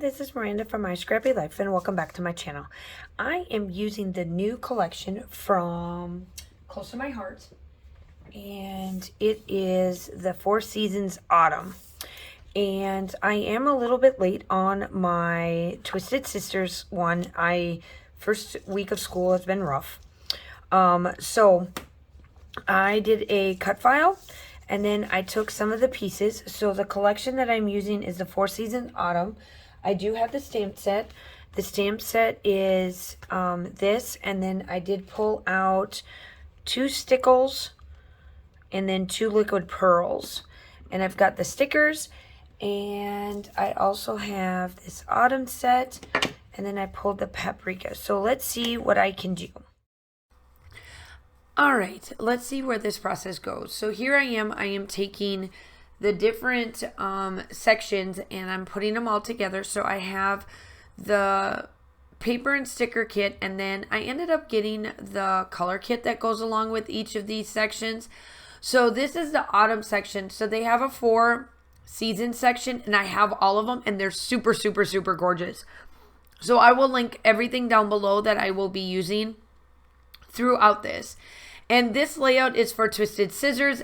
this is Miranda from My Scrappy Life, and welcome back to my channel. I am using the new collection from Close to My Heart, and it is the Four Seasons Autumn. And I am a little bit late on my Twisted Sisters one. First week of school has been rough. So I did a cut file, and then I took some of the pieces. So the collection that I'm using is the Four Seasons Autumn. I do have the stamp set. The stamp set is this, and then I did pull out 2 Stickles and then 2 liquid pearls. And I've got the stickers, and I also have this autumn set, and then I pulled the paprika. So let's see what I can do. All right, let's see where this process goes. So here I am taking the different sections and I'm putting them all together. So I have the paper and sticker kit, and then I ended up getting the color kit that goes along with each of these sections. So this is the autumn section. So they have a 4 season section, and I have all of them, and they're super, super, super gorgeous. So I will link everything down below that I will be using throughout this. And this layout is for Twisted Sisters,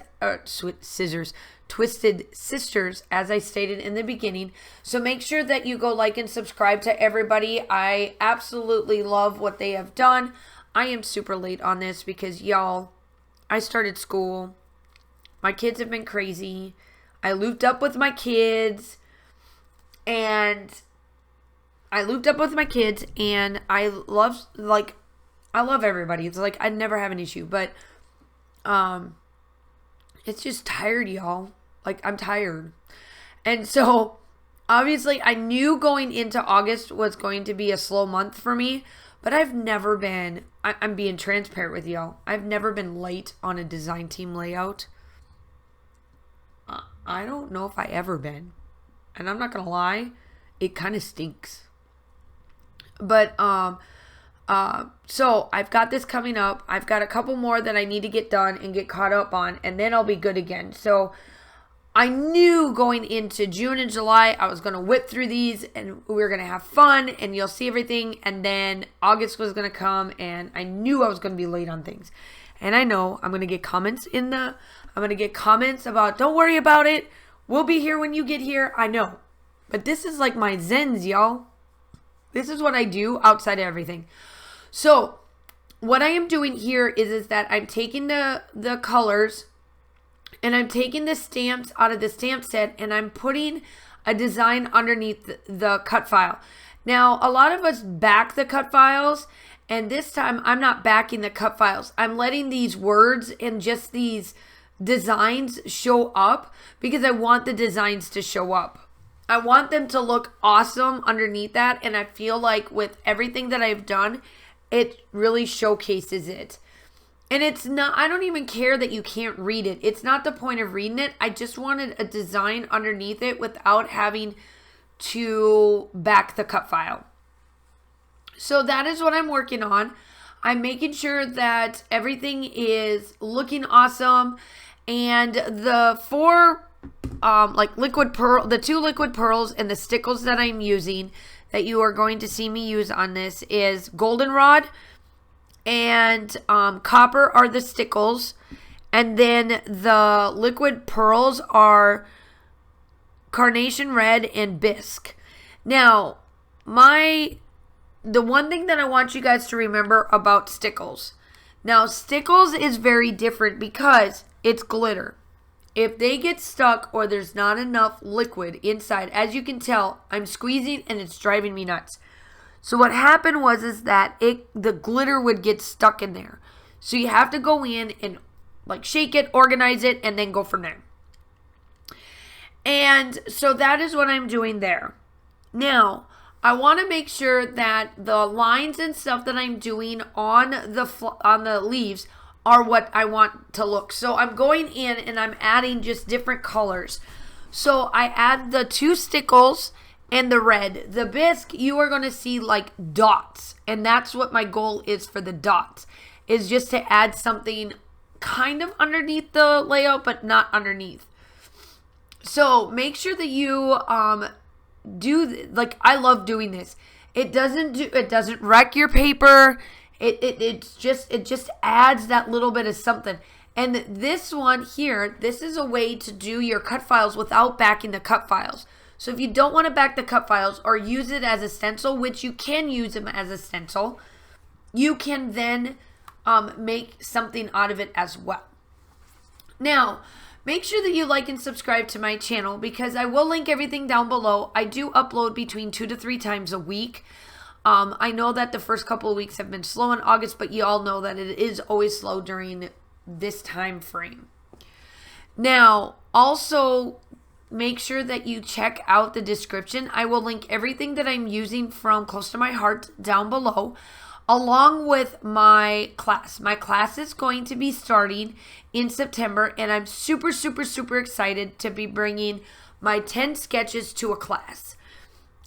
as I stated in the beginning. So make sure that you go like and subscribe to everybody. I absolutely love what they have done. I am super late on this because, y'all, I started school. My kids have been crazy. I looped up with my kids, and I love everybody. It's like I never have an issue, but it's just tired, y'all. Like, I'm tired. And so obviously I knew going into August was going to be a slow month for me, but I've never been, I'm being transparent with y'all, I've never been late on a design team layout. I don't know if I ever been, and I'm not gonna lie, it kind of stinks. But so I've got this coming up. I've got a couple more that I need to get done and get caught up on, and then I'll be good again. So I knew going into June and July, I was going to whip through these and we were going to have fun and you'll see everything. And then August was going to come, and I knew I was going to be late on things. And I know I'm going to get comments about, don't worry about it. We'll be here when you get here. I know. But this is like my zens, y'all. This is what I do outside of everything. So what I am doing here is that I'm taking the colors, and I'm taking the stamps out of the stamp set, and I'm putting a design underneath the cut file. Now, a lot of us back the cut files, and this time I'm not backing the cut files. I'm letting these words and just these designs show up because I want the designs to show up. I want them to look awesome underneath that, and I feel like with everything that I've done, it really showcases it. And it's not, I don't even care that you can't read it. It's not the point of reading it. I just wanted a design underneath it without having to back the cut file. So that is what I'm working on. I'm making sure that everything is looking awesome. And the 4 the 2 liquid pearls and the stickles that I'm using that you are going to see me use on this is goldenrod and copper are the stickles, and then the liquid pearls are carnation red and bisque. Now, the one thing that I want you guys to remember about stickles. Now, stickles is very different because it's glitter. If they get stuck or there's not enough liquid inside, as you can tell, I'm squeezing and it's driving me nuts. So what happened was that the glitter would get stuck in there. So you have to go in and like shake it, organize it, and then go from there. And so that is what I'm doing there. Now, I want to make sure that the lines and stuff that I'm doing on the leaves are what I want to look. So I'm going in and I'm adding just different colors. So I add the 2 stickles and the red. The bisque, you are going to see like dots. And that's what my goal is for the dots, is just to add something kind of underneath the layout, but not underneath. So make sure that you like, I love doing this. It doesn't wreck your paper. It just adds that little bit of something. And this one here, this is a way to do your cut files without backing the cut files. So if you don't want to back the cut files or use it as a stencil, which you can use them as a stencil, you can then make something out of it as well. Now, make sure that you like and subscribe to my channel because I will link everything down below. I do upload between 2 to 3 times a week. I know that the first couple of weeks have been slow in August, but you all know that it is always slow during this time frame. Now, also make sure that you check out the description. I will link everything that I'm using from Close to My Heart down below, along with my class. My class is going to be starting in September, and I'm super, super, super excited to be bringing my 10 sketches to a class.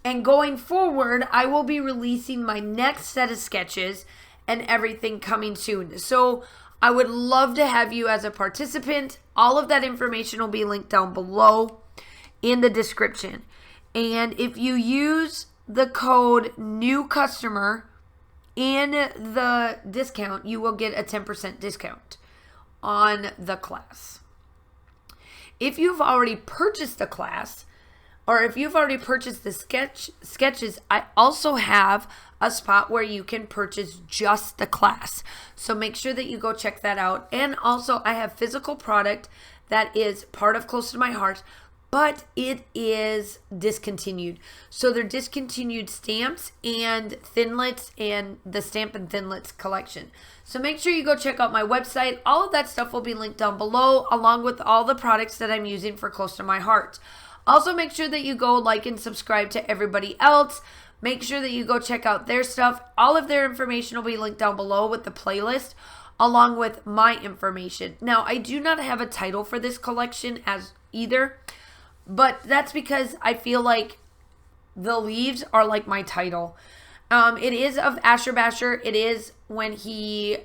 And going forward, I will be releasing my next set of sketches and everything coming soon. So I would love to have you as a participant. All of that information will be linked down below in the description. And if you use the code new customer in the discount, you will get a 10% discount on the class. If you've already purchased the class, or if you've already purchased the sketches, I also have a spot where you can purchase just the class. So make sure that you go check that out. And also I have physical product that is part of Close to My Heart, but it is discontinued. So they're discontinued stamps and Thinlits and the Stamp and Thinlits collection. So make sure you go check out my website. All of that stuff will be linked down below, along with all the products that I'm using for Close to My Heart. Also make sure that you go like and subscribe to everybody else. Make sure that you go check out their stuff. All of their information will be linked down below with the playlist, along with my information. Now, I do not have a title for this collection as either, but that's because I feel like the leaves are like my title. It is of Asher Basher. It is when he,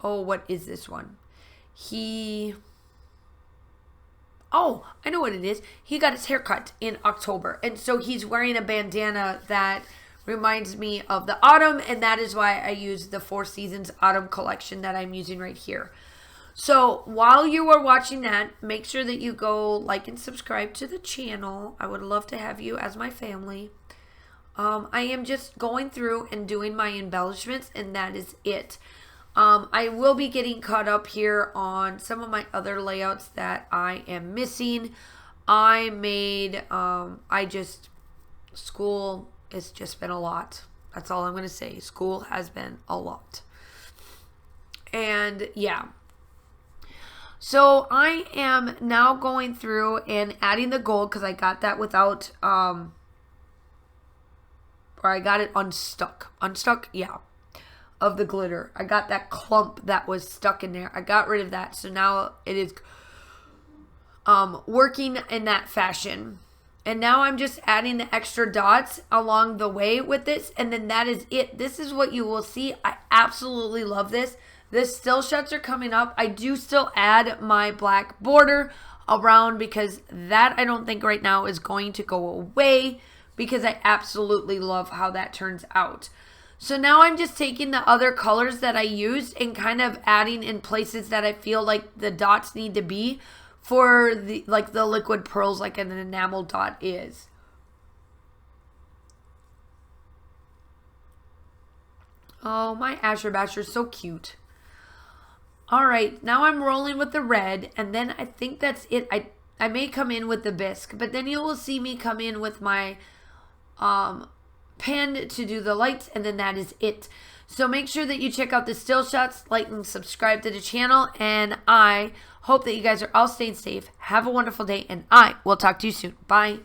what is this one? Oh, I know what it is. He got his hair cut in October. And so he's wearing a bandana that reminds me of the autumn. And that is why I use the 4 Seasons Autumn collection that I'm using right here. So while you are watching that, make sure that you go like and subscribe to the channel. I would love to have you as my family. I am just going through and doing my embellishments, and that is it. I will be getting caught up here on some of my other layouts that I am missing. School has just been a lot. That's all I'm going to say. School has been a lot. And yeah. So I am now going through and adding the gold because I got that without, or I got it unstuck. Unstuck? Yeah. Of the glitter. I got that clump that was stuck in there. I got rid of that. So now it is working in that fashion. And now I'm just adding the extra dots along the way with this. And then that is it. This is what you will see. I absolutely love this. The still shots are coming up. I do still add my black border around because that I don't think right now is going to go away because I absolutely love how that turns out. So now I'm just taking the other colors that I used and kind of adding in places that I feel like the dots need to be for the liquid pearls like an enamel dot is. Oh, my Asher Basher is so cute. Alright, now I'm rolling with the red, and then I think that's it. I may come in with the bisque, but then you will see me come in with my pen to do the lights, and then that is it. So make sure that you check out the still shots, like and subscribe to the channel, and I hope that you guys are all staying safe. Have a wonderful day, and I will talk to you soon. Bye.